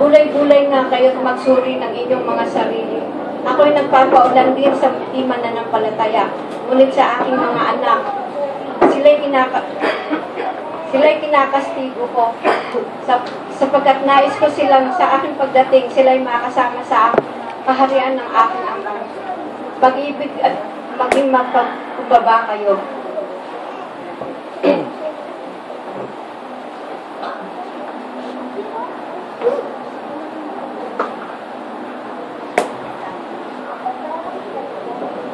Gulay-gulay nga kayo at magsuri ng inyong mga sarili. Ako'y nagpapaulan din sa di mananampalataya, ngunit sa aking mga anak, sila'y kinakastigo ko, sapagkat nais ko silang sa aking pagdating, sila'y makasama sa kaharian ng aking Ama. Pag-ibig at maging magpagbaba kayo.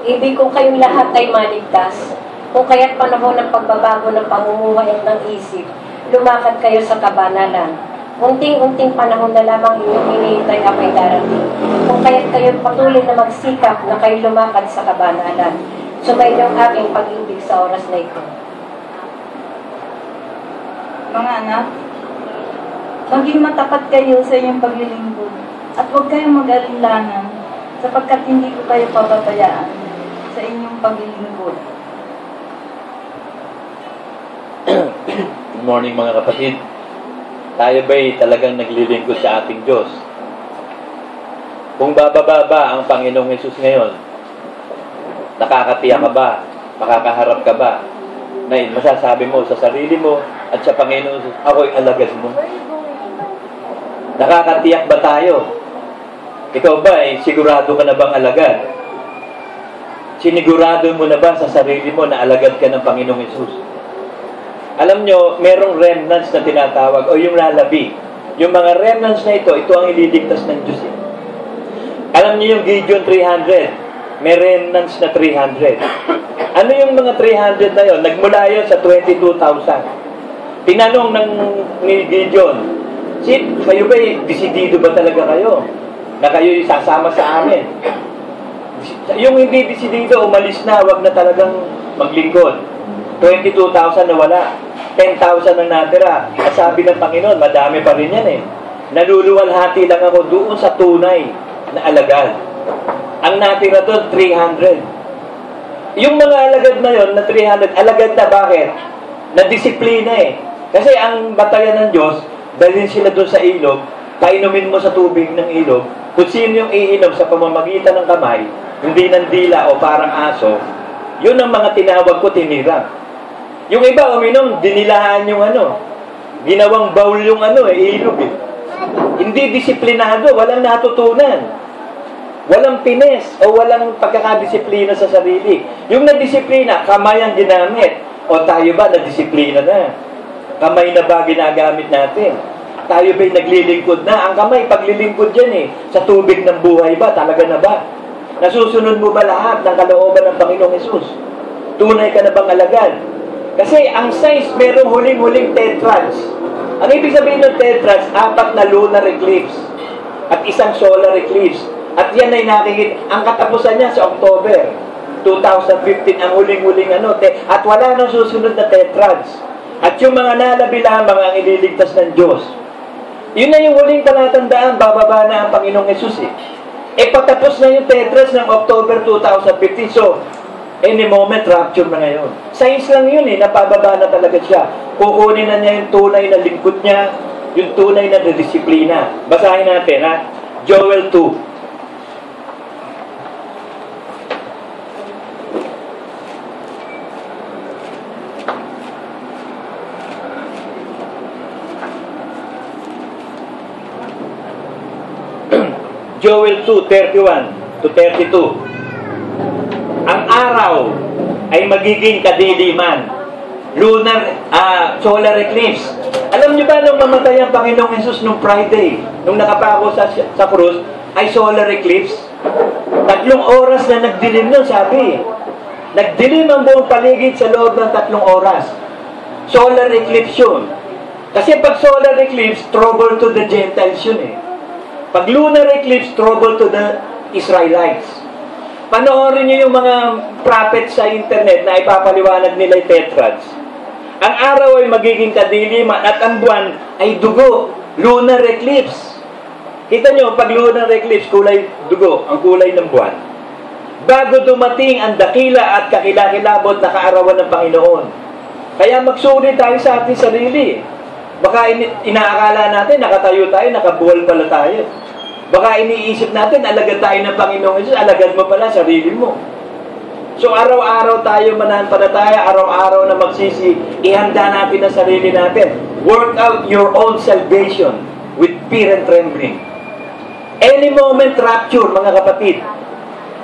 Ibig kong kayong lahat ay maligtas, kung kaya't panahon ng pagbabago ng pamumuhay at ng isip, lumakad kayo sa kabanalan. Unting-unting panahon na lamang inyong hinihintay ako'y darating. Kung kaya't kayo patuloy na magsikap na kayo lumakad sa kabanalan, sumayin ang aking pag-ibig sa oras na ito. Mga anak, maging matapat kayo sa inyong paglilingkod at huwag kayong mag-alinlangan sapagkat hindi ko kayo pababayaan sa inyong paglilingkod. Good morning mga kapatid. Tayo ba'y talagang naglilingkod sa ating Diyos? Kung bababa ba ang Panginoong Hesus ngayon, nakakatiya ka ba? Makakaharap ka ba? Na masasabi mo sa sarili mo at sa Panginoong Hesus, ako'y alagad mo. Nakakatiyak ba tayo? Ikaw ba ay sigurado ka na bang alagad? Sinigurado mo na ba sa sarili mo na alagad ka ng Panginoong Hesus? Alam nyo, merong remnants na tinatawag o yung lalabi. Yung mga remnants na ito ang ililigtas ng Diyos. Alam nyo yung Gideon 300, may remnants na 300. Ano yung mga 300 na yun? Nagmula yun sa 22,000. Tinanong ni Gideon, kayo ba desidido ba talaga kayo? Na kayo isasama sa amin? Yung hindi desidido, umalis na, wag na talagang maglingkod. 22,000 na wala. 10,000 ang natira. At sabi ng Panginoon, madami pa rin yan eh. Naluluwalhati lang ako doon sa tunay na alagad. Ang natira doon, 300. Yung mga alagad na yon na 300, alagad na bakit? Na-disiplina eh. Kasi ang batayan ng Diyos, dalhin sila doon sa ilog, painumin mo sa tubig ng ilog, kung sino yung iinom sa pamamagitan ng kamay, hindi ng dila o parang aso, yun ang mga tinawag ko tinira. Yung iba uminom, dinilahan yung ginawang bowl yung ilog eh. Hindi disiplinado, walang natutunan. Walang pines o walang pagkakadisiplina sa sarili. Yung nadisiplina, kamay ang ginamit. O tayo ba, nadisiplina na? Kamay na ba ginagamit natin? Tayo ba'y naglilingkod na? Ang kamay, paglilingkod yan eh. Sa tubig ng buhay ba? Talaga na ba? Nasusunod mo ba lahat ng kalooban ng Panginoong Hesus? Tunay ka na bang alagad? Kasi ang size, merong huling-huling tetrads. Ang ibig sabihin ng tetrads, 4 na lunar eclipse at 1 solar eclipse. At yan ay nakikita. Ang katapusan niya sa October 2015, ang huling-huling at wala nang susunod na tetrads. At yung mga nalabi lamang ang ililigtas ng Diyos. Yun na yung huling palatandaan, bababa na ang Panginoong Hesus eh. Patapos na yung tetrads ng October 2015. So, any moment, rapture na ngayon. Science lang yun eh, napababa na talaga siya. Kukunin na niya yung tunay na lingkod niya, yung tunay na disiplina. Basahin natin ha, Joel 2. Joel 2:31 to 32. Ang araw ay magiging kadiliman. Solar eclipse. Alam niyo ba nung mamatay ang Panginoong Hesus nung Friday, nung nakapako sa krus, ay solar eclipse? 3 oras na nagdilim nun, sabi. Nagdilim ang buong paligid sa loob ng 3 oras. Solar eclipse yun. Kasi pag solar eclipse, trouble to the Gentiles yun eh. Pag lunar eclipse, trouble to the Israelites. Panoorin niyo yung mga prophet sa internet na ipapaliwanag nila yung tetrads. Ang araw ay magiging kadiliman at ang buwan ay dugo. Lunar eclipse. Kita nyo, pag lunar eclipse, kulay dugo, ang kulay ng buwan. Bago dumating ang dakila at kakilakilabot na kaarawan ng Panginoon. Kaya magsuri tayo sa ating sarili. Baka inaakala natin, nakatayo tayo, nakabuwal pala tayo. Baka iniisip natin, alagad tayo ng Panginoong Jesus, alagad mo pala sarili mo. So araw-araw tayo mananampalataya, araw-araw na magsisi, ihanda natin ang sarili natin. Work out your own salvation with fear and trembling. Any moment rapture, mga kapatid.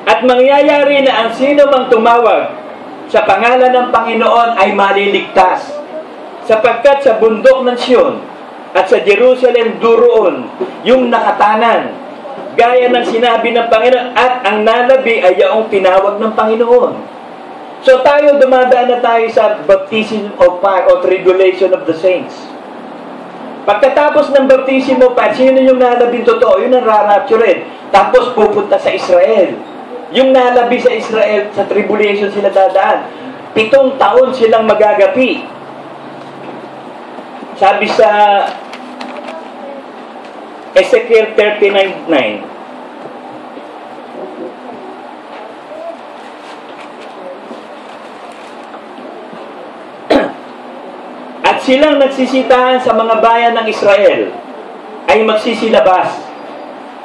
At mangyayari na ang sino mang tumawag sa pangalan ng Panginoon ay maliligtas. Sapagkat sa bundok ng Sion at sa Jerusalem duroon yung nakatanan, gaya ng sinabi ng Panginoon, at ang nalabi ay yaong tinawag ng Panginoon. So tayo, dumadaan na tayo sa baptism of fire o tribulation of the saints. Pagkatapos ng baptism of fire, sino yung nalabing totoo? Yun ang raraptured. Tapos pupunta sa Israel. Yung nalabi sa Israel, sa tribulation sila dadaan. 7 taon silang magagapi. Sabi sa Ezekiel 39:9. At silang nagsisitahan sa mga bayan ng Israel ay magsisilabas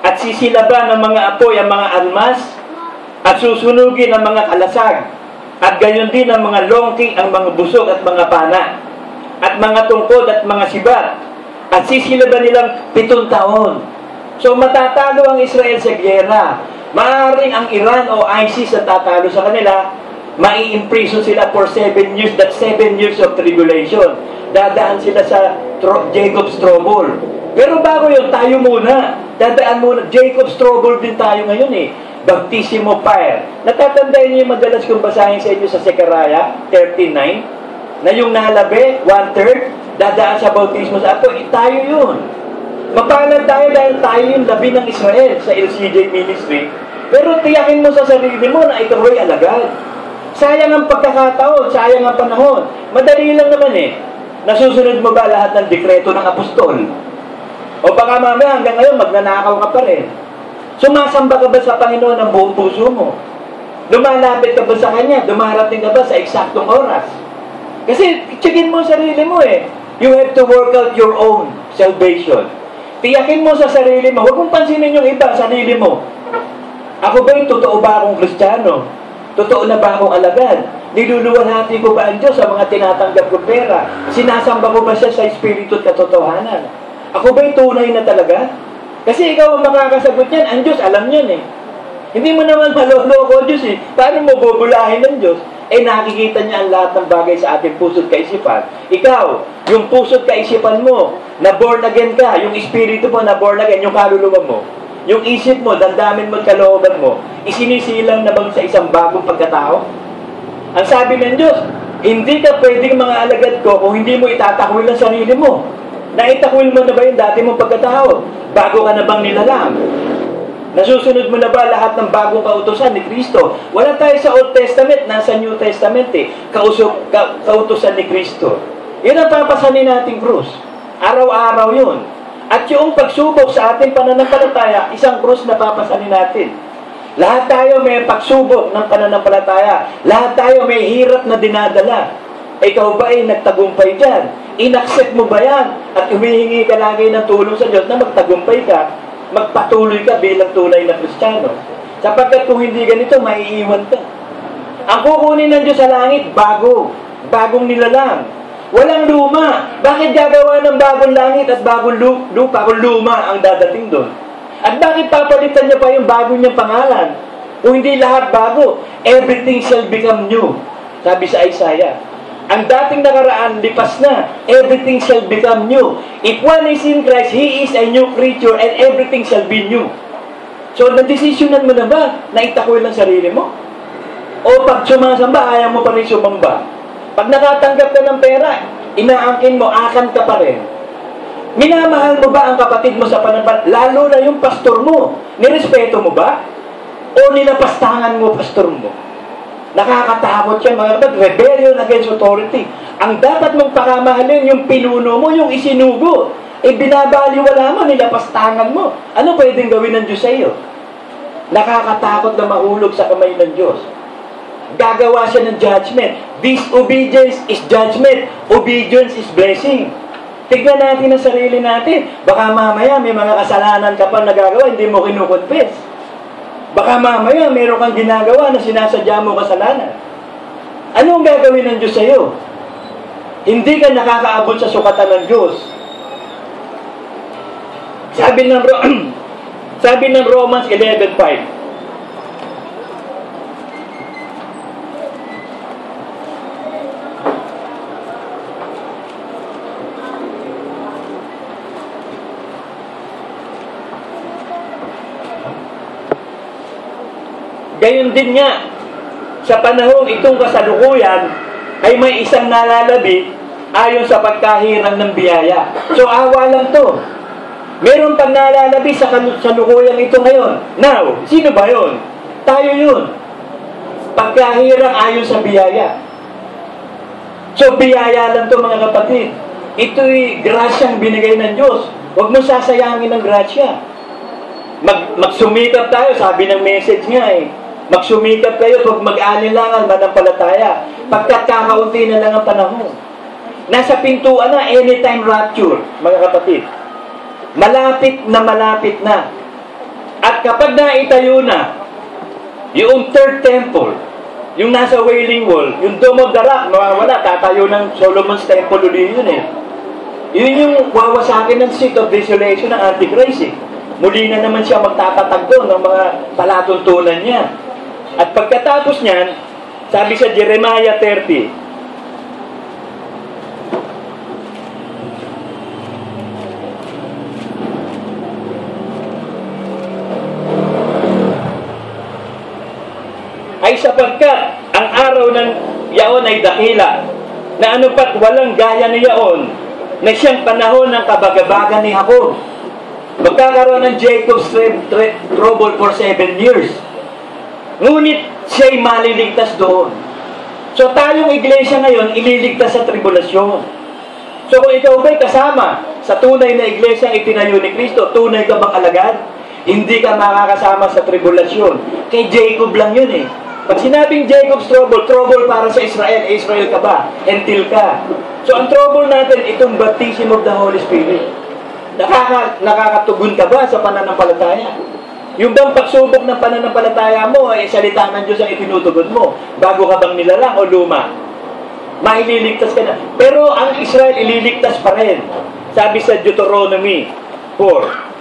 at sisilaban ng mga apoy ang mga almas at susunugin ang mga kalasag at gayon din ang mga longki, ang mga busog at mga pana at mga tungkod at mga sibat at sisilaban nilang 7 taon. So matatalo ang Israel sa gyera. Maaaring ang Iran o ISIS na tatalo sa kanila, mai-imprison sila for 7 years. That's 7 years of tribulation. Dadaan sila sa Jacob's trouble. Pero bago yun, tayo muna. Dadaan muna. Jacob's trouble din tayo ngayon eh. Baptism of fire. Natatandaan niyo yung madalas kong basahin sa inyo sa Zechariah 13:9 na yung nalabi, 1/3, dadaan sa bautismo sa apoy. Tayo yun. Mapalad tayo dahil tayo yung labi ng Israel sa LCJ Ministry. Pero tiyakin mo sa sarili mo na ito ay alagad. Sayang ang pagkakataon, sayang ang panahon. Madali lang naman eh. Nasusunod mo ba lahat ng dekreto ng apostol? O baka mamaya hanggang ngayon magnanakaw ka pa rin. Sumasamba ka ba sa Panginoon ng buong puso mo? Lumalapit ka ba sa Kanya? Dumarating ka ba sa eksaktong oras? Kasi tsakin mo sarili mo eh. You have to work out your own salvation. Tiyakin mo sa sarili mo. Huwag mong pansinin yung iba, sarili mo. Ako ba yung totoo ba akong Kristiyano? Totoo na ba akong alagad? Niluluwalhati ko ba ang Diyos sa mga tinatanggap kong pera? Sinasamba ko ba siya sa espiritu at katotohanan? Ako ba yung tunay na talaga? Kasi ikaw ang makakasagot yan. Ang Diyos, alam yan eh. Hindi mo naman maloloko Diyos eh. Paano mo bubulahin ng Diyos? Eh nakikita niya ang lahat ng bagay sa ating puso't kaisipan. Ikaw, yung puso't kaisipan mo, na born again ka, yung espiritu mo na born again, yung kaluluwa mo, yung isip mo, damdamin mo at kalooban mo, isinisilang na bang sa isang bagong pagkatao? Ang sabi ng Diyos, hindi ka pwedeng mga alagad ko kung hindi mo itatakwil ang sarili mo. Naitakwil mo na ba yung dati mong pagkatao? Bago ka na bang nilalang? Nasusunod mo na ba lahat ng bagong kautusan ni Kristo? Wala tayo sa Old Testament, nasa New Testament eh. Kautusan ni Kristo. Yun ang papasanin nating krus. Araw-araw yun. At yung pagsubok sa ating pananampalataya, isang krus na papasanin natin. Lahat tayo may pagsubok ng pananampalataya. Lahat tayo may hirap na dinadala. Ikaw ba ay nagtagumpay dyan? Inaccept mo ba yan? At humihingi ka lagi ng tulong sa Diyos na magtagumpay ka, magpatuloy ka bilang tunay na Kristiyano. Sapagkat kung hindi ganito, maiiwan ka. Ang kukunin ng Diyos sa langit, bagong nilalang. Walang luma. Bakit gagawa ng bagong langit at bagong lupa kung luma ang dadating doon? At bakit papalitan niya pa yung bago niyang pangalan? Kung hindi lahat bago, everything shall become new. Sabi sa Isaiah. Ang dating nakaraan, lipas na. Everything shall become new. If one is in Christ, he is a new creature and everything shall be new. So, nadesisyonan mo na ba na itakwil ang sarili mo? O pag sumasamba, ayaw mo pa rin sumamba? Pag nakatanggap ka ng pera, inaangkin mo, akan ka pa rin. Minamahal mo ba ang kapatid mo sa pananampalataya? Lalo na yung pastor mo. Nirespeto mo ba? O nilapastangan mo pastor mo? Nakakatakot siya mga kapatid. Rebellion against authority. Ang dapat mong pakamahalin yung pinuno mo, yung isinugo. E binabaliwala mo, nilapastangan mo. Ano pwedeng gawin ng Diyos sa iyo? Nakakatakot na mahulog sa kamay ng Diyos. gagawa siya ng judgment. Disobedience is judgment. Obedience is blessing. Tignan natin ang sarili natin. Baka mamaya may mga kasalanan ka pa nagagawa, hindi mo kinukonfess. Baka mamaya meron kang ginagawa na sinasadya mo kasalanan. Ano ang gagawin ng Diyos sa'yo? Hindi ka nakakaabot sa sukatan ng Diyos. Sabi ng Romans 11:5, gayon din nga, sa panahong itong kasalukuyan, ay may isang nalalabi ayon sa pagkahirang ng biyaya. So, awa lang to. Meron pang nalalabi sa kasalukuyan ito ngayon. Now, sino ba yun? Tayo yun. Pagkahirang ayon sa biyaya. So, biyaya lang to mga kapatid. Ito'y grasyang binigay ng Diyos. Huwag mo sasayangin ng grasya. Magsumikap tayo, sabi ng message nga magsumikap kayo, huwag mag-alinlangan, manampalataya. Pagkat kakaunti na lang ang panahon. Nasa pintuan na, anytime rapture, mga kapatid. Malapit na. At kapag naitayo na, yung third temple, yung nasa Wailing Wall, yung Dome of the Rock, mawawala, tatayo ng Solomon's Temple uli yun Yun yung wawasakin ng seat of desolation ng Antichrist Muli na naman siya magtatatag doon ng mga palatuntunan niya. At pagkatapos niyan, sabi sa Jeremiah 30, ay sapagkat ang araw ng yaon ay dakila, na ano pat walang gaya ni yaon, na siyang panahon ng kabagabagan ni Jacob. Magkakaroon ng Jacob's trouble for 7 years. Ngunit siya'y maliligtas doon. So tayong iglesia ngayon, ililigtas sa tribulasyon. So kung ikaw ba'y kasama sa tunay na iglesia itinayo ni Kristo, tunay ka bang alagad? Hindi ka makakasama sa tribulasyon. Kay Jacob lang yun Pag sinabing Jacob's trouble para sa Israel, Israel ka ba? Until ka. So ang trouble natin, itong baptism of the Holy Spirit. Nakakatugon ka ba sa pananampalataya? Yung bang pagsubok ng pananampalataya mo ay salita ng Diyos ang itinutugon mo? Bago ka bang nilalang o luma? Maililigtas ka na. Pero ang Israel ililigtas pa rin. Sabi sa Deuteronomy 4.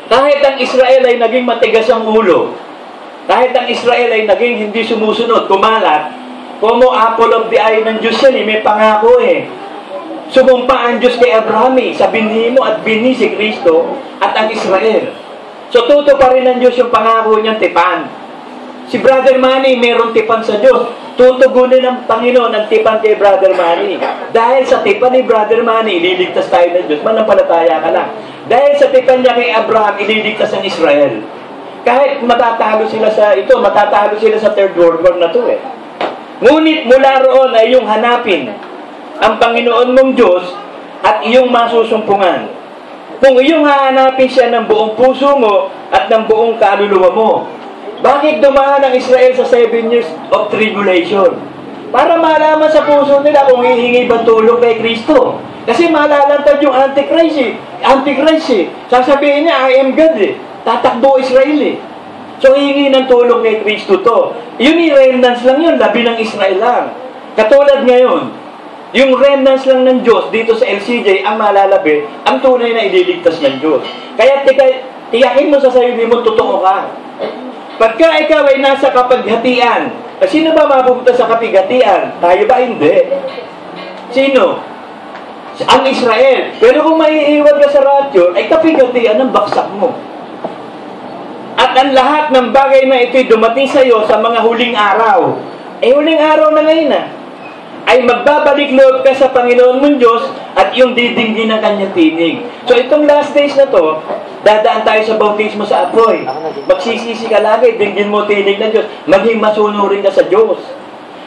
Kahit ang Israel ay naging matigas ang ulo, kahit ang Israel ay naging hindi sumusunod, kumalat, como apple of the eye ng Diyos yan may pangako Sumumpa ang Diyos kay Abraham sa binhi mo at binhi si Kristo at ang Israel. So tutuparin ng Diyos yung pangako niyang tipan. Si Brother Manny meron tipan sa Diyos. Tutugunin ng Panginoon ang tipan kay Brother Manny. Dahil sa tipan ni Brother Manny, ililigtas tayo ng Diyos. Manampalataya ka lang. Dahil sa tipan niya kay Abraham, ililigtas ang Israel. Kahit matatalo sila sa third world war na to Ngunit mula roon ay iyong hanapin ang Panginoon mong Diyos at iyong masusumpungan. Kung iyong hahanapin siya ng buong puso mo at ng buong kaluluwa mo. Bakit dumaan ang Israel sa 7 years of tribulation? Para malaman sa puso nila kung hihingi ba tulong kay Kristo. Kasi malalantad yung Antichrist Sasabihin niya, I am God Tatakbo Israel So, hihingi ng tulong kay Kristo to. Yun yung remnants lang yun, labi ng Israel lang. Katulad ngayon, yung remnants lang ng Diyos dito sa LCJ ang malalabi, ang tunay na ililigtas ng Diyos. Kaya tiyakin mo sa sarili mo, totoo ka. Pagka ikaw ay nasa kapaghatian, sino ba mapupunta sa kapaghatian? Tayo ba? Hindi. Sino? Ang Israel. Pero kung maiiwan ka sa radyo, ay kapaghatian ng baksak mo. At ang lahat ng bagay na ito'y dumating sa iyo sa mga huling araw. Huling araw na ngayon ay magbabalik loob ka sa Panginoon mong Diyos at iyong didinggin ng kanyang tinig. So itong last days na to, dadaan tayo sa bautismo sa apoy. Magsisisi ka lagi, dinggin mo tinig ng Diyos, maging masunurin ka sa Diyos.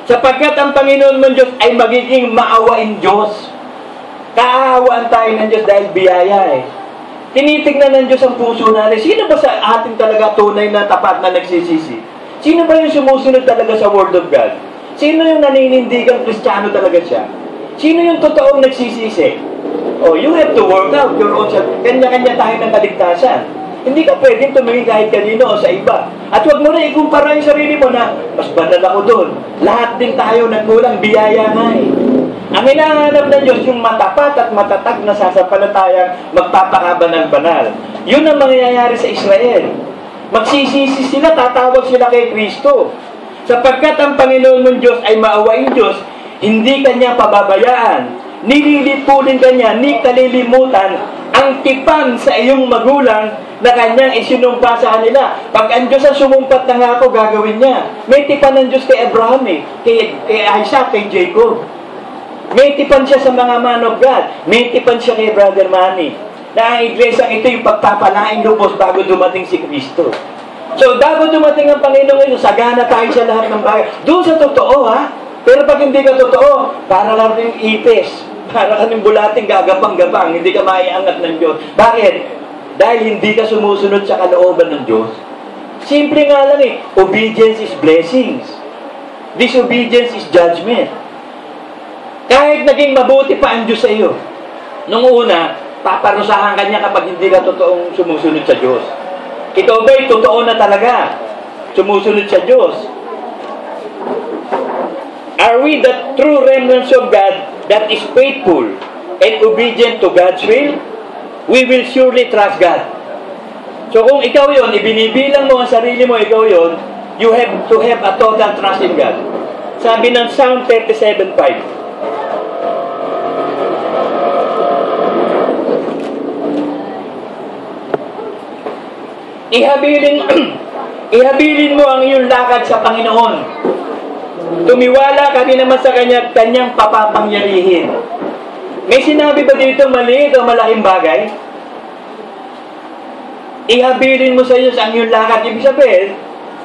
Sapagkat ang Panginoon mong Diyos ay magiging maawain Diyos. Kaawaan tayo ng Diyos dahil biyaya eh. Tinitignan ng Diyos ang puso natin. Sino ba sa atin talaga tunay na tapat na nagsisisi? Sino ba yung sumusunod talaga sa Word of God? Sino yung naninindigang Kristiyano talaga siya? Sino yung totoong nagsisisi? Oh, you have to work out your own self. Kanya-kanya tayo ng kaligtasan. Hindi ka pwedeng tumingin kahit kanino o sa iba. At huwag mo na ikumpara yung sarili mo na, mas banal ako doon. Lahat din tayo nagkulang, biyaya nga eh. Ang hinahanap ng Diyos, yung matapat at matatag na sasampalatayang magpapakabanal-banal. Yun ang mangyayari sa Israel. Magsisisi sila, tatawag sila kay Kristo. Sapagkat ang Panginoon mong Diyos ay maawain Diyos, hindi kanya pababayaan. Nililipulin kanya, ni kalilimutan ang tipan sa iyong magulang na kanyang isinumpa sa kanila. Pag ang Diyos ang sumumpat na nga ako, gagawin niya. May tipan ng Diyos kay Abraham eh, kay Isaac, kay Jacob. May tipan siya sa mga man of God. May tipan siya kay Brother Manny. Na ang iglesia ito yung pagpapalaing lubos bago dumating si Kristo. So, bago dumating ang Panginoon ito, sagana tayo sa lahat ng bagay. Doon sa totoo, ha? Pero pag hindi ka totoo, para lang yung ipis. Para ka ng bulating gagapang-gapang. Hindi ka maiangat ng Diyos. Bakit? Dahil hindi ka sumusunod sa kalooban ng Diyos. Simple nga lang eh. Obedience is blessings. Disobedience is judgment. Kahit naging mabuti pa ang Diyos sa iyo, nung una, paparusahan ka niya kapag hindi ka totoong sumusunod sa Diyos. Ikaw ba'y totoo na talaga sumusunod sa Diyos? Are we the true remnants of God that is faithful and obedient to God's will? We will surely trust God. So kung ikaw yon, ibinibilang mo ang sarili mo, ikaw yon, you have to have a total trust in God. Sabi ng Psalm 37:5. Ihabilin mo ang iyong lakad sa Panginoon. Tumiwala ka din naman sa kanyang papapangyarihin. May sinabi ba dito maliit o malaking bagay? Ihabilin mo sa iyo ang iyong lakad. Ibig sabihin,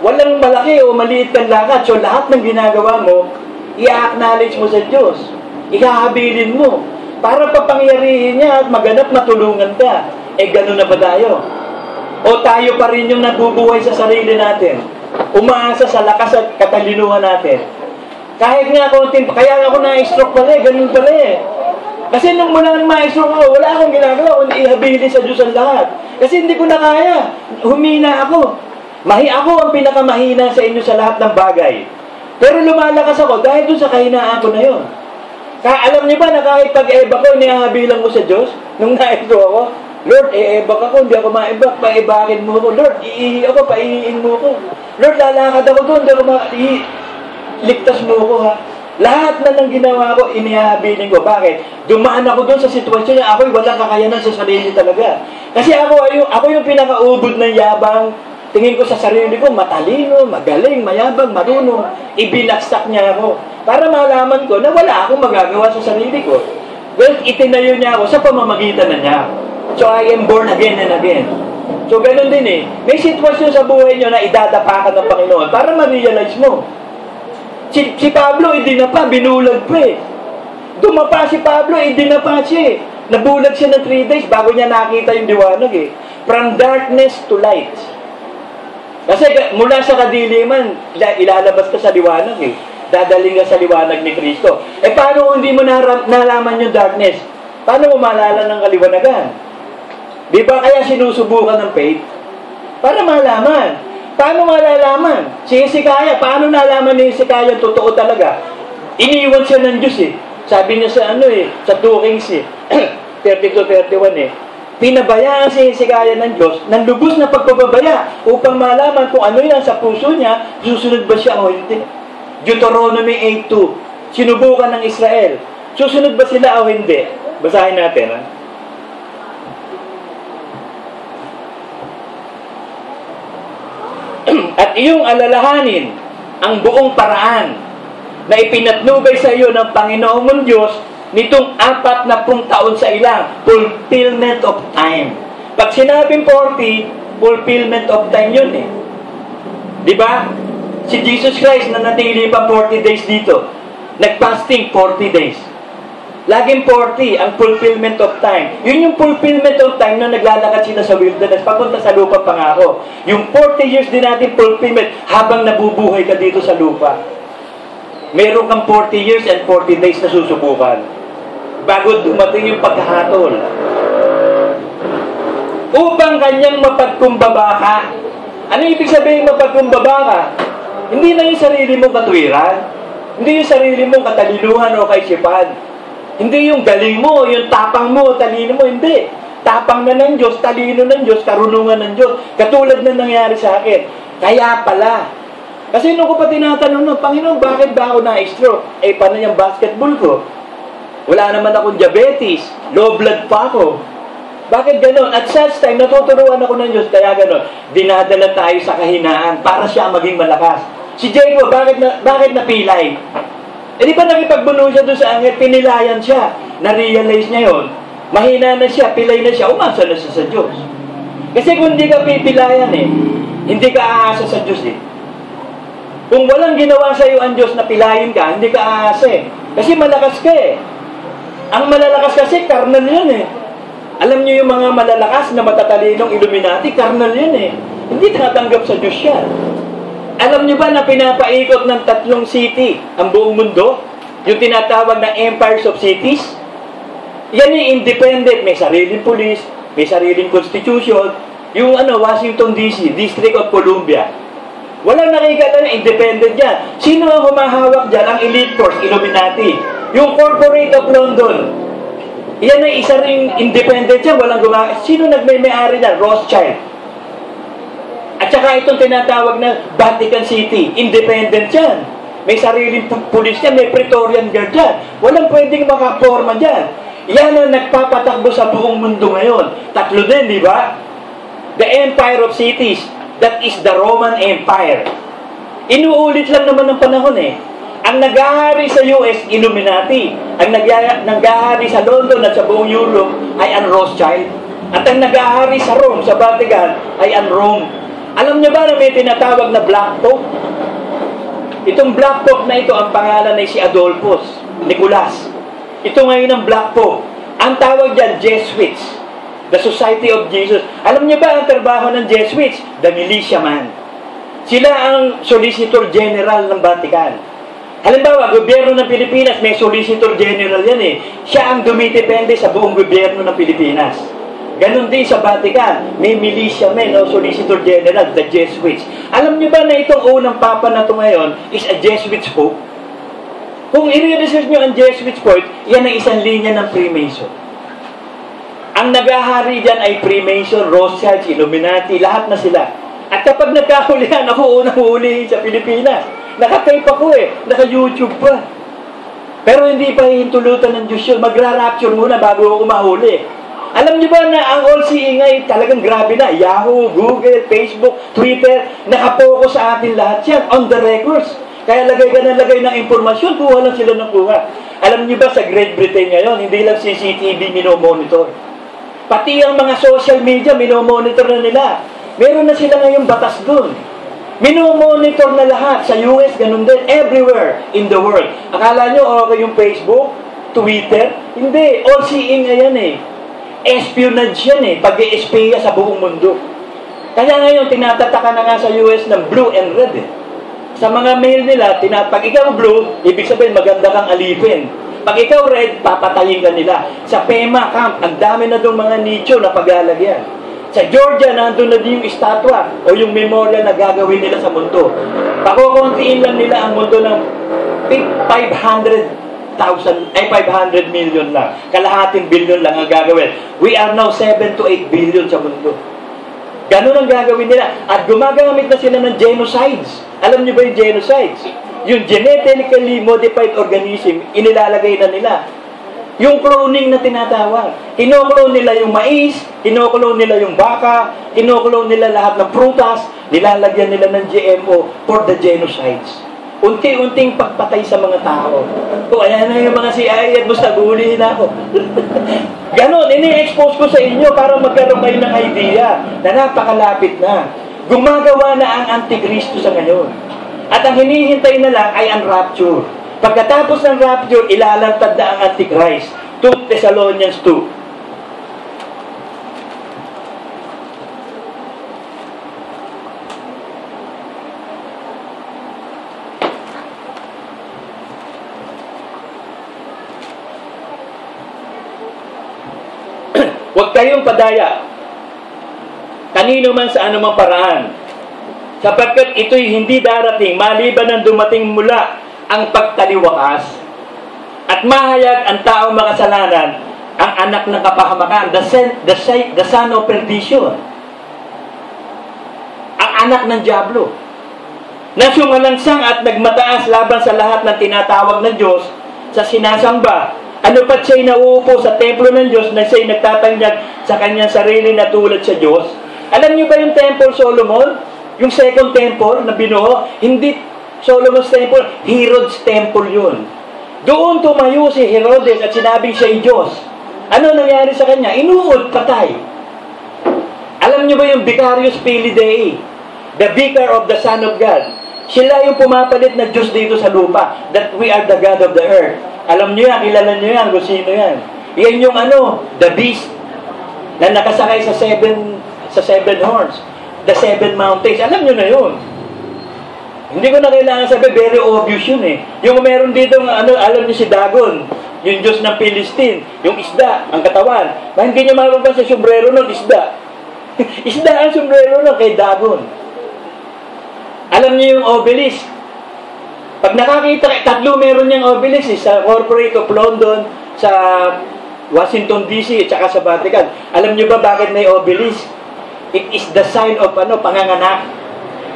walang malaki o maliit kang lakad. So lahat ng ginagawa mo, i-acknowledge mo sa Diyos. Ihahabilin mo. Para papangyarihin niya at maganap matulungan ka. Ganun na ba tayo? O tayo pa rin yung nabubuhay sa sarili natin? Umaasa sa lakas at katalinuhan natin. Kahit nga konting, kaya ako na-stroke pala ganun pala Kasi nung mula ma-stroke ako, wala akong ginagawa, kundi ihabilin sa Diyos ang lahat. Kasi hindi ko na kaya. Humina ako. Ako ang pinakamahina sa inyo sa lahat ng bagay. Pero lumalakas ako dahil doon sa kahinaan ko na yun. Alam niyo ba na kahit pag-ebak ko, nihahabilan mo sa Diyos? Nung na-stroke ako, Lord, ebak ako, hindi ako maibak, paibakin mo ako. Lord, iihi ako, paihiin mo ako. Lord, lalakad ako doon, ligtas mo ako ha. Lahat na ng ginawa ko, inihabilin ko. Bakit? Dumaan ako doon sa sitwasyon niya, ako'y walang kakayanan sa sarili talaga. Kasi ako yung pinakaubod ng yabang. Tingin ko sa sarili ko, matalino, magaling, mayabang, marunong. Ibinaksak niya ako. Para malaman ko na wala akong magagawa sa sarili ko. Well, itinayo niya ako sa pamamagitan na niya. So, I am born again and again. So, ganun din May sitwasyon sa buhay nyo na idadapa ka ng Panginoon para ma-realize mo. Si Pablo, idinapa, binulag pa Dumapa si Pablo, idinapa siya Nabulag siya ng 3 days bago niya nakita yung liwanag From darkness to light. Kasi mula sa kadiliman, ilalabas ka sa liwanag Dadaling ka sa liwanag ni Kristo. Paano kung hindi mo nalaman yung darkness? Paano mo malala ng kaliwanagan? Di ba kaya sinusubukan ng faith? Para malaman. Paano malalaman? Si Hezekiah, paano nalaman ni Hezekiah totoo talaga? Iniwan siya ng Diyos Sabi niya sa sa 2 Kings 32-31 Pinabayaan si Hezekiah ng Diyos ng lubos na pagpapabaya upang malaman kung ano yan sa puso niya, susunod ba siya o hindi. Deuteronomy 8:2 Sinubukan ng Israel. Susunod ba sila o hindi? Basahin natin At iyong alalahanin ang buong paraan na ipinatnubay sa iyo ng Panginoong mong Diyos nitong 40 taon sa ilang fulfillment of time. Pag sinabing 40, fulfillment of time yun Di ba? Si Jesus Christ na natili pa 40 days dito. Nag-fasting 40 days. Laging 40, ang fulfillment of time. Yun yung fulfillment of time na naglalakad sila sa wilderness, papunta sa lupa pangako. Yung 40 years din natin fulfillment habang nabubuhay ka dito sa lupa. Meron kang 40 years and 40 days na susubukan bago dumating yung pagkahatol. Upang kanyang mapagkumbaba ka. Ano ibig sabihin mapagkumbaba ka? Hindi na yung sarili mong katwiran. Hindi yung sarili mong katalinuhan o kaisipan. Hindi yung galing mo, yung tapang mo, talino mo. Hindi. Tapang na ng Diyos, talino ng Diyos, karunungan ng Diyos. Katulad na nangyari sa akin. Kaya pala. Kasi nung ko pa tinatanong, Panginoon, bakit ba ako na-stroke? Eh, paano yung basketball ko? Wala naman akong diabetes. Low blood pa ako. Bakit ganon? At such time, natuturuan ako ng Diyos, kaya ganon. Dinadala tayo sa kahinaan para siya maging malakas. Si Jacob, bakit napilay? Eh di ba nakipagbuno siya doon sa angel, pinilayan siya. Na-realize niya yun. Mahina na siya, pilay na siya, umasa na siya sa Diyos. Kasi kung hindi ka pipilayan hindi ka aasa sa Diyos Kung walang ginawa sa iyo ang Diyos na pilayin ka, hindi ka aasa Kasi malakas ka Ang malalakas kasi, karnal yan Alam niyo yung mga malalakas na matatalinong Illuminati, karnal yan Hindi tinatanggap sa Diyos yan. Alam niyo ba na pinapaikot ng 3 city ang buong mundo? Yung tinatawag na empires of cities? Yan yung independent. May sariling police, may sariling constitution. Yung Washington DC, District of Columbia. Walang nakikita na independent yan. Sino ang humahawak dyan? Ang elite force, Illuminati. Yung Corporate of London. Yan ay isa ring independent yan. Walang gumagawa. Sino nagmay-may-ari na? Rothschild. At saka itong tinatawag na Vatican City, independent yan. May sariling pulis yan, may Praetorian Guard yan. Walang pwedeng makaporma dyan. Yan ang nagpapatakbo sa buong mundo ngayon. 3 din, di ba? The Empire of Cities, that is the Roman Empire. Inuulit lang naman ng panahon Ang nag-ahari sa US, Illuminati. Ang nag-ahari sa London at sa buong Europe ay ang Rothschild. At ang nag-ahari sa Rome, sa Vatican, ay ang Rome. Alam niyo ba na may tinatawag na Black Pope? Itong Black Pope na ito, ang pangalan ay si Adolphus Nicolas. Ito ngayon ang Black Pope. Ang tawag dyan, Jesuits. The Society of Jesus. Alam niyo ba ang trabaho ng Jesuits? The militiaman. Sila ang Solicitor General ng Vatican. Halimbawa, gobyerno ng Pilipinas, may Solicitor General yan Siya ang dumitipende sa buong gobyerno ng Pilipinas. Ganon din sa Vatican, may militiamen o Solicitor General, the Jesuits. Alam niyo ba na itong unang papa na ito ngayon is a Jesuits Pope? Kung i-research niyo ang Jesuits Pope, yan ang isang linya ng Freemason. Ang nag-ahari dyan ay Freemason, Rothschild, Illuminati, lahat na sila. At kapag nagkahulihan, ako unang hulihin sa Pilipinas. Naka-tape ako naka-YouTube pa. Pero hindi pa hintulutan ng Diyos yun. Magra-rapture muna bago ako mahuli. Alam niyo ba na ang all-seeing ay talagang grabe na? Yahoo, Google, Facebook, Twitter, nakapokus sa atin lahat yan, on the records. Kaya lagay ka ng lagay ng impormasyon, kuha lang sila ng kuha. Alam niyo ba sa Great Britain ngayon, hindi lang CCTV minomonitor. Pati ang mga social media, minomonitor na nila. Meron na sila ngayong batas dun. Minomonitor na lahat. Sa US, ganun din. Everywhere in the world. Akala nyo, okay yung Facebook, Twitter? Hindi. All-seeing ngayon espionage yan pag-i-espiya sa buong mundo. Kaya ngayon, tinatataka na nga sa US ng blue and red Sa mga mail nila, pag ikaw blue, ibig sabihin maganda kang alipin. Pag ikaw red, papatayin ka nila. Sa PEMA camp, ang dami na doon mga nicho na paglalagyan. Sa Georgia, nandun na din yung estatwa o yung memorial na gagawin nila sa mundo. Pakukuntiin lang nila ang mundo ng 500 million lang. Kalahating billion lang ang gagawin. We are now 7 to 8 billion sa mundo. Ganun ang gagawin nila. At gumagamit na sila ng genocides. Alam niyo ba yung genocides? Yung genetically modified organism, inilalagay na nila. Yung cloning na tinatawag. Kinoklone nila yung mais, kinoklone nila yung baka, kinoklone nila lahat ng prutas, nilalagyan nila ng GMO for the genocides. Unti-unting pagpatay sa mga tao. Kung ayan na yung mga CIA, basta gulihin ako. Ganon, ini-expose ko sa inyo para magkaroon kayo ng idea na napakalapit na. Gumagawa na ang Antikristo sa ngayon. At ang hinihintay na lang ay ang rapture. Pagkatapos ng rapture, ilalantad na ang Antichrist. 2 Thessalonians 2. Huwag kayong padaya kanino man sa anumang paraan, sapagkat ito'y hindi darating maliban ng dumating mula ang pagtaliwakas at mahayag ang taong makasalanan, ang anak ng kapahamakan, the son of perdition, ang anak ng diablo, na sumalangsang at nagmataas laban sa lahat ng tinatawag ng Diyos sa sinasamba. Ano pat siya'y nauupo sa templo ng Diyos na siya'y nagtatanyag sa kanyang sarili na tulad sa Diyos? Alam niyo ba yung Temple Solomon? Yung second temple na binuo? Hindi Solomon's Temple, Herod's Temple yun. Doon tumayo si Herodes at sinabing siya'y Diyos. Ano nangyari sa kanya? Inuod, patay. Alam niyo ba yung Vicarius Filii Dei? The Vicar of the Son of God. Sila yung pumapalit na Diyos dito sa lupa. That we are the God of the earth. Alam niyo yan, kilala niyo yan, kung sino yan. Yan yung the beast na nakasakay sa seven horns, the 7 mountains. Alam niyo na yun. Hindi ko na kailangan sabi, very obvious yun eh. Yung meron dito, alam niyo si Dagon, yung Diyos ng Philistine, yung isda, ang katawan. Hindi niyo mapapansin sa sombrero nun, isda. Isda ang sombrero nun kay Dagon. Alam niyo yung obelisk. Pag nakakita, 3 meron niyang obelisk sa Corporate of London, sa Washington DC, at saka sa Vatican. Alam niyo ba bakit may obelisk? It is the sign of panganganak.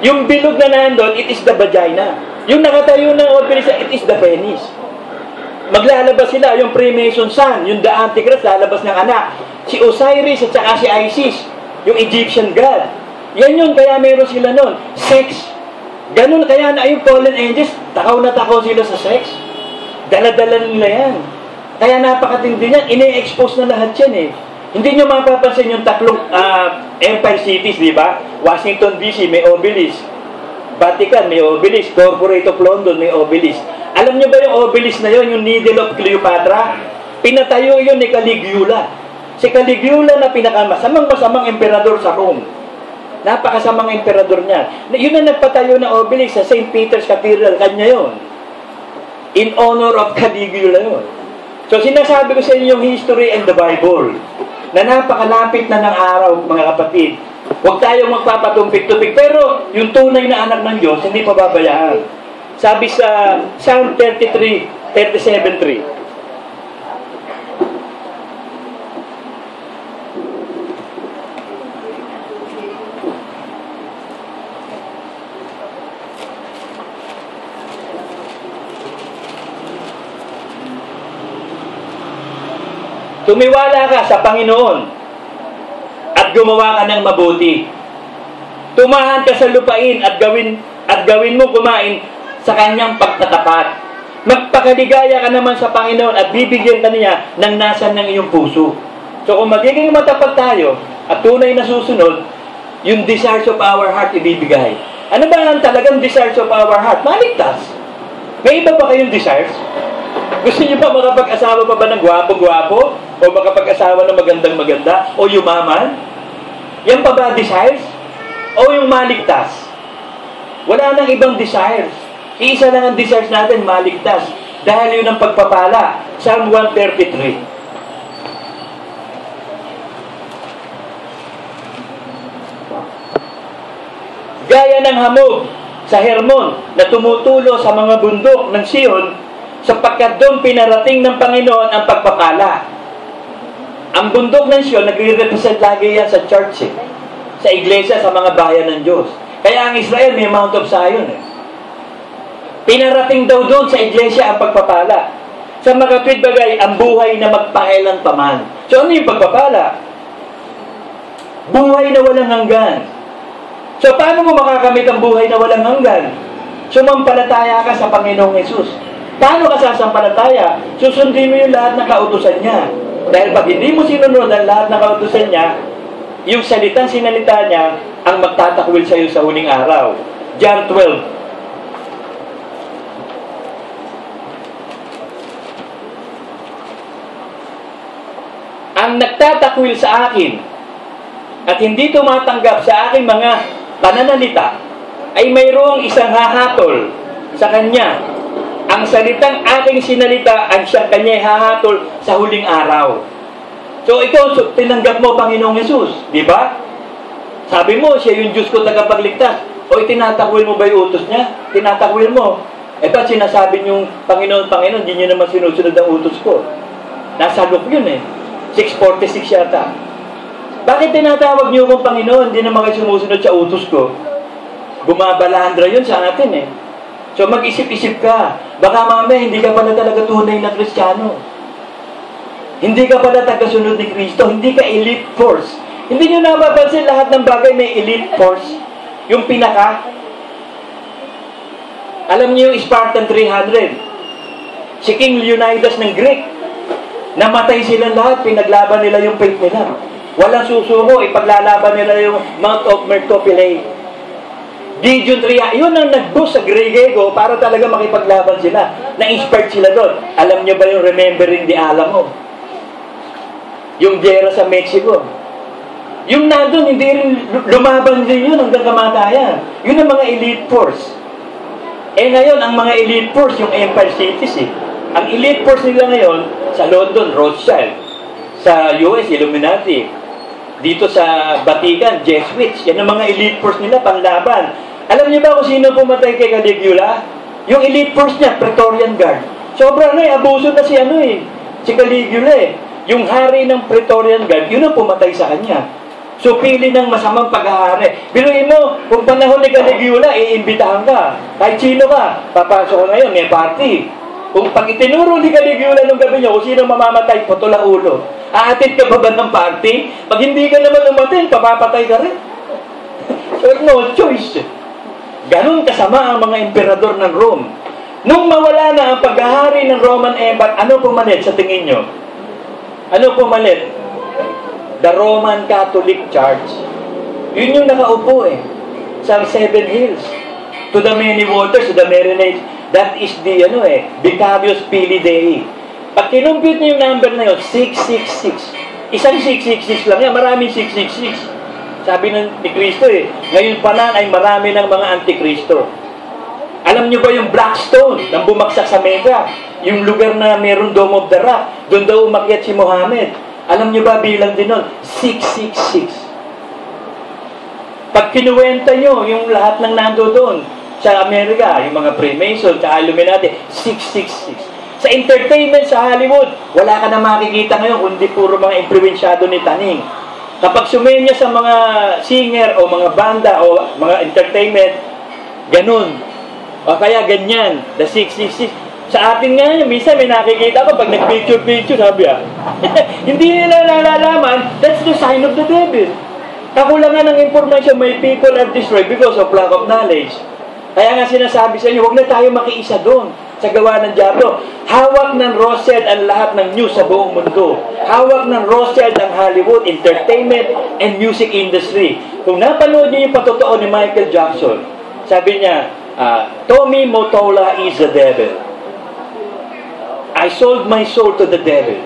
Yung bilog na nandun, it is the vagina. Yung nakatayo ng obelisk, it is the penis. Maglalabas sila, yung Freemason son, yung the Antichrist, lalabas ng anak. Si Osiris at saka si Isis, yung Egyptian god. Yan yun, kaya meron sila nun. Sex. Ganun, kaya na yung fallen angels, takaw na takaw sila sa sex. Dala-dala nila yan. Kaya napakatindi yan. Ine-expose na lahat yan eh. Hindi nyo mapapansin yung 3 empire cities, di ba? Washington DC, may obelisk. Vatican, may obelisk. Corporate of London, may obelisk. Alam nyo ba yung obelisk na yon, yung Needle of Cleopatra? Pinatayo yun ni Caligula. Si Caligula na pinakamasamang emperador sa Rome. Napakasamang emperador niya. Yun na nagpatayo ng obelisk sa St. Peter's Cathedral. Kanya yun. In honor of Caligula yun. So sinasabi ko sa inyo yung history and the Bible na napakalapit na ng araw, mga kapatid. Huwag tayong magpapatumpik-tumpik. Pero yung tunay na anak ng Diyos, hindi pababayaan. Sabi sa Psalm 37:3. Tumiwala ka sa Panginoon at gumawa ka ng mabuti. Tumahan ka sa lupain at gawin mo kumain sa kanyang pagtatapat. Magpakaligaya ka naman sa Panginoon at bibigyan ka niya ng nasa ng iyong puso. So kung magiging matapat tayo at tunay na susunod, yung desires of our heart ibibigay. Ano ba ang talagang desires of our heart? Maligtas. May iba ba kayong desires? Gusto niyo ba makapag-asawa pa ba ng gwapo-gwapo? O makapag-asawa ng magandang-maganda? O yumaman? Yan pa ba desires? O yung maligtas? Wala nang ibang desires. Isa lang ang desires natin, maligtas. Dahil yun ang pagpapala. Psalm 133. Gaya ng hamog sa Hermon na tumutulo sa mga bundok ng Sion, sapagkat doon pinarating ng Panginoon ang pagpapala. Ang bundok ng Sion, nagre-represent lagi yan sa church, sa iglesia, sa mga bayan ng Diyos. Kaya ang Israel may Mount of Zion. Pinarating daw doon sa iglesia ang pagpapala. Sa makatwid bagay, ang buhay na magpakailan paman. So ano yung pagpapala? Buhay na walang hanggan. So paano mo makakamit ang buhay na walang hanggan? Sumampalataya ka sa Panginoong Hesus. Paano ka sasampalataya? Susundin mo yung lahat ng kautusan niya. Dahil pag hindi mo sinunod ang lahat ng kautusan niya, yung salitang sinalita niya ang magtatakwil sa iyo sa huling araw. John 12. nagtatakwil sa akin at hindi tumatanggap sa aking mga pananalita, ay mayroong isang hahatol sa kanya. Ang salitang aking sinalita ang siyang kanya'y hahatol sa huling araw. So ikaw, tinanggap mo Panginoong Yesus, di ba? Sabi mo, siya yung Diyos ko tagapagligtas. O itinatakwil mo ba yung utos niya? Tinatakwil mo. E ba't sinasabi niyong Panginoon, hindi niyo naman sinusunod ang utos ko? Nasa Luke yun eh. 6:46 yata. Bakit tinatawag niyo kong Panginoon? Hindi naman kayo sumusunod sa utos ko. Bumabalandra yun sa atin eh. So mag-isip-isip ka. Baka mamaya hindi ka pala talaga tunay na Kristiyano. Hindi ka pala tagasunod ni Kristo. Hindi ka elite force. Hindi nyo napapansin lahat ng bagay may elite force. Yung pinaka. Alam niyo yung Spartan 300. Si King Leonidas ng Greek. Namatay silang lahat. Pinaglaban nila yung faith nila. Walang susuko. Ipaglalaban nila yung Mount of Thermopylae. Gideon 3. Yun ang nag-boost sa Griego para talaga makipaglaban sila. Na-inspired sila doon. Alam niyo ba yung Remembering the Alamo? Yung gera sa Mexico. Yung nandun, hindi rin lumaban din yun hanggang kamatayan. Yun ang mga elite force. Eh ngayon, ang mga elite force, yung Empire Cities eh. Ang elite force nila ngayon, sa London, Rothschild. Sa US, Illuminati. Dito sa Vatican, Jesuits. Yan ang mga elite force nila, panglaban. Alam niyo ba kung sino pumatay kay Caligula? Yung elite force niya, Praetorian Guard. Sobra na abuso na si si Caligula eh. Yung hari ng Praetorian Guard, yun ang pumatay sa kanya. So, pili ng masamang pag-aari. Biluin mo, kung panahon ni Caligula, iimbitahan ka. Kahit sino ka, papasok ko ngayon, may party. Kung pag itinuro ni Caligula nung gabi niyo, kung sino mamamatay, putol ang ulo. Aatid ka ba ng party? Pag hindi ka naman umatid, papapatay ka rin. So, no choice. Ganon kasama ang mga emperador ng Rome. Nung mawala na ang pag-ahari ng Roman Empire, ano pumalit sa tingin nyo? Ano pumalit? The Roman Catholic Church. Yun yung nakaupo eh. Sa Seven Hills. To the many waters, to the marinades. That is the, Vicarius Filii Dei. Pag kinumpute niyo yung number na yun, 666. Isang 666 lang yan. Maraming 666. Sabi ni Kristo eh. Ngayon pa lang ay marami ng mga antikristo. Alam niyo ba yung Blackstone nang bumagsak sa Mecca? Yung lugar na meron Dome of the Rock. Doon daw umakyat si Muhammad. Alam niyo ba bilang din nun? 666. Pag kinuwenta niyo yung lahat ng nando doon sa Amerika, yung mga Freemason, sa Illuminati, 666. Sa entertainment sa Hollywood, wala ka na makikita ngayon kundi puro mga impluwensyado ni Taning. Kapag sumenya sa mga singer o mga banda o mga entertainment, ganun. O kaya ganyan, the 666. Sa atin nga, minsan may nakikita ko pag nag-picture, sabi hindi nila nalalaman, that's the sign of the devil. Kakulangan ng information, may people are destroyed because of lack of knowledge. Kaya nga sinasabi sa inyo, huwag na tayo makiisa doon sa gawa ng Diablo. Hawak ng Rothschild ang lahat ng news sa buong mundo. Hawak ng Rothschild ang Hollywood, entertainment, and music industry. Kung napanood niyo yung patotoo ni Michael Jackson, sabi niya, Tommy Mottola is the devil. I sold my soul to the devil.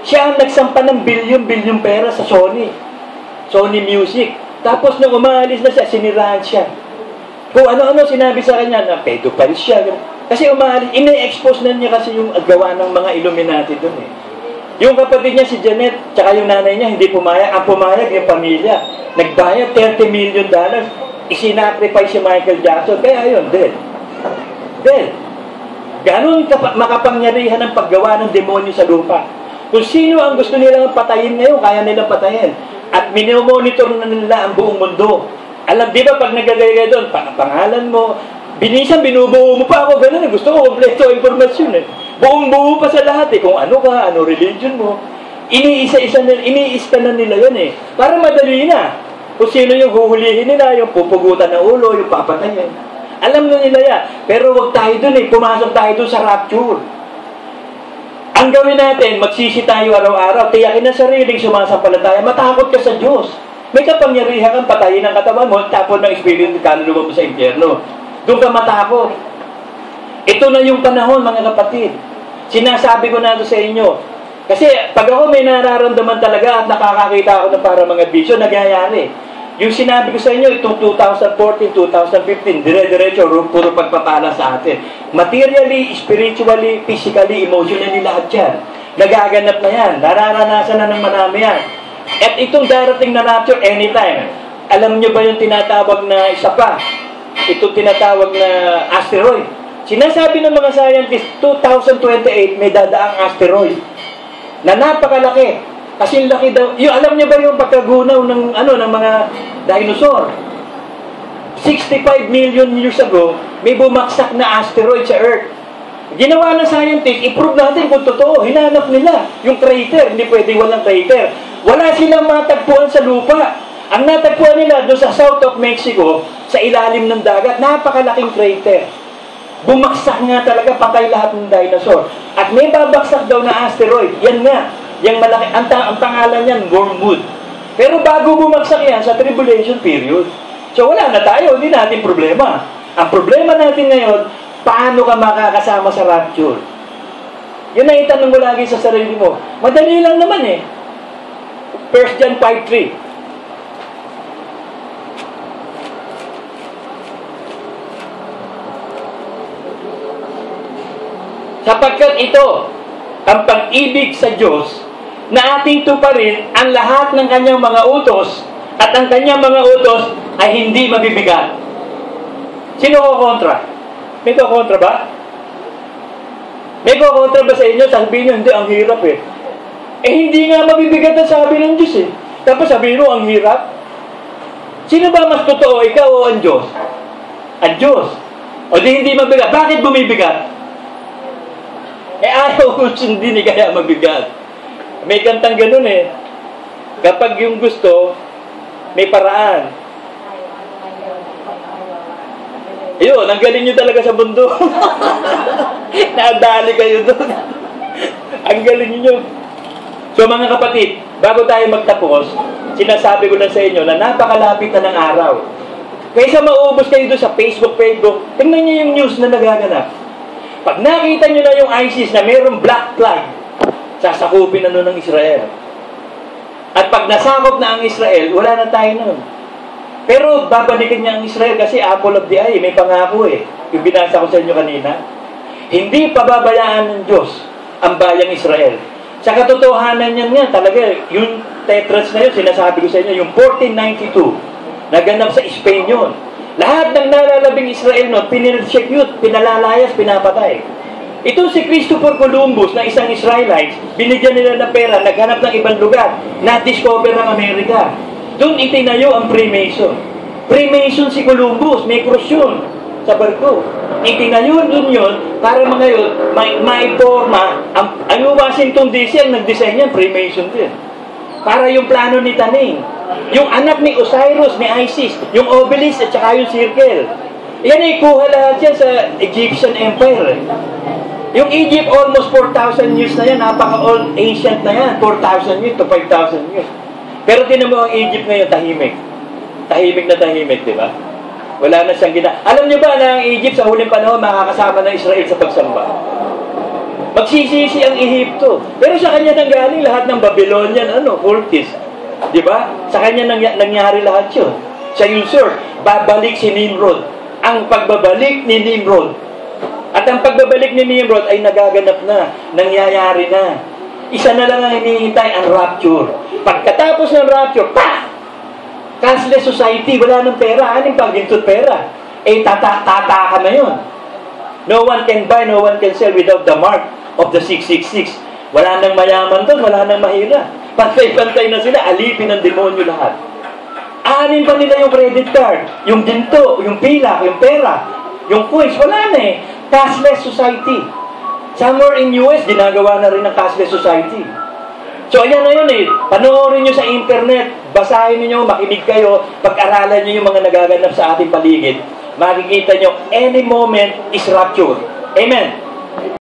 Siya ang nagsampa ng bilyon-bilyon pera sa Sony Music. Tapos nung umaalis na siya, sinirahan siya. Kung ano-ano sinabi sa kanya, na pedophile siya. Kasi umaalis, ina-expose na niya kasi yung gawa ng mga Illuminati doon eh. Yung kapatid niya si Janet, tsaka yung nanay niya, hindi pumayag. Ang pumayag yung pamilya. Nagbayad $30 million. Isinacrifice si Michael Jackson. Kaya yun, dead. Ganon makapangyarihan ang paggawa ng demonyo sa lupa. Kung sino ang gusto nilang patayin ngayon, kaya nilang patayin. At minomonitor na nila ang buong mundo. Alam, di ba pag nagagaya doon, pangalan mo, binubuo mo pa ako, ganun. Gusto ko kompleto informasyon eh. Buong-buo pa sa lahat eh. Kung ano ka, ano religion mo. Iniista na nila yun eh. Para madali na. Kung sino yung huhulihin nila, yung pupugutan ng ulo, yung papatayin. Alam na nila yan. Pero wag tayo dun eh. Pumasok tayo dun sa rapture. Ang gawin natin, magsisi tayo araw-araw. Tiyakin na sariling sumasampalataya. Matakot ka sa Diyos. May kapangyarihan kang patayin ng katawan mo, tapon ng espiritu, kaluluwa mo sa impyerno. Doon ka matakot. Ito na yung panahon, mga kapatid. Sinasabi ko na ito sa inyo. Kasi pag ako may nararamdaman talaga at nakakakita ako ng para mga vision, nagyayari. Yung sinabi ko sa inyo, itong 2014, 2015, dire-diretso, puro pagpapala sa atin. Materially, spiritually, physically, emotionally, lahat yan. Nagaganap na yan. Nararanasan na ng marami yan. At itong darating na rapture, anytime. Alam nyo ba yung tinatawag na isa pa? Itong tinatawag na asteroid. Sinasabi ng mga scientists, 2028 may dadaang asteroid na napakalaki. Kasi laki daw. Yung, alam niyo ba yung pagkagunaw ng ng mga dinosaur? 65 million years ago, may bumaksak na asteroid sa Earth. Ginawa ng scientists, i-prove natin kung totoo. Hinanap nila yung crater. Hindi pwede walang crater. Wala silang matagpuan sa lupa. Ang natagpuan nila doon sa south of Mexico, sa ilalim ng dagat, napakalaking crater. Bumaksak nga talaga, patay lahat ng dinosaur. At may babaksak daw na asteroid. Yan nga, yung malaki, ang pangalan niyan, wormwood. Pero bago bumagsak yan, sa tribulation period. So wala na tayo, hindi natin problema. Ang problema natin ngayon, paano ka makakasama sa rapture? Yun ang itanong mo lagi sa sarili mo. Madali lang naman eh. 1 John 5:3. Sapagkat ito, ang pag-ibig sa Diyos, na ating tuparin ang lahat ng kanyang mga utos, at ang kanyang mga utos ay hindi mabibigat. Sino ko kontra? May ko kontra ba? May ko kontra ba sa inyo? Sabihin nyo, hindi, ang hirap eh. Eh, hindi nga mabibigat ang sabi ng Diyos eh. Tapos sabihin mo, ang hirap. Sino ba mas totoo, ikaw o ang Diyos? Ang Diyos. O di hindi mabigat. Bakit bumibigat? Eh, ayaw ko sundin eh, kaya mabigat. May kantang ganun eh. Kapag yung gusto, may paraan. Ayun, ang galing nyo talaga sa bundok. Nadali kayo doon. Ang galing nyo. So mga kapatid, bago tayo magtapos, sinasabi ko na sa inyo na napakalapit na ng araw. Kaysa maubos kayo doon sa Facebook, tingnan nyo yung news na nagaganap. Pag nakita nyo na yung ISIS na mayroong black flag, sasakupin na nun ng Israel. At pag nasakop na ang Israel, wala na tayo nun. Pero babalikin niya ang Israel kasi apple of the eye, may pangako eh. Yung binasa ko sa inyo kanina. Hindi pababayaan ng Diyos ang bayang Israel. Sa katotohanan niyan nga, talaga, yung tetrats na yun, sinasabi ko sa inyo, yung 1492, naganap sa Spain yun. Lahat ng nalalabing Israel noon, pinirexecute, pinalalayas, pinapatay. Ito si Christopher Columbus na isang Israelite, binigyan nila ng pera, naghanap ng ibang lugar, na-discover ng Amerika. Doon itinayo ang Freemason. Freemason si Columbus, may krus yun sa barko. Itinayo doon yun para mga yun, may forma, ang Washington DC ang nag-design yan, Freemason din. Para yung plano ni Taning. Yung anak ni Osiris, ni Isis, yung obelisk at saka yung circle. Yan ay kuha lahat yan sa Egyptian Empire. Yung Egypt, almost 4,000 years na yan. Napaka-old, ancient na yan. 4,000 years to 5,000 years. Pero tinan mo ang Egypt ngayon, tahimik. Tahimik na tahimik, di ba? Wala na siyang Alam niyo ba na ang Egypt sa huling panahon makakasama ng Israel sa pagsamba? Magsisisi ang Ehipto. Pero sa kanya nanggaling lahat ng Babylonian, cultists. Di ba? Sa kanya nangyari lahat yun. Siya yung source. Babalik si Nimrod. Ang pagbabalik ni Nimrod. At ang pagbabalik ni Nimrod ay nagaganap na. Nangyayari na. Isa na lang ang hinihintay, ang rapture. Pagkatapos ng rapture, cashless society, wala ng pera. Anong pag-intot pera? Eh, tataka na yun. No one can buy, no one can sell without the mark of the 666. Wala nang mayaman doon, wala nang mahirap. Pantay-pantay na sila, alipin ng demonyo lahat. Aanin pa nila yung credit card, yung ginto, yung pilak, yung pera, yung coins, wala na eh. Cashless society. Somewhere in US, ginagawa na rin ng cashless society. So, ayan na yun eh. Panoorin nyo sa internet, basahin niyo, makinig kayo, pag-aralan nyo yung mga nagaganap sa ating paligid. Makikita nyo, any moment is rapture. Amen.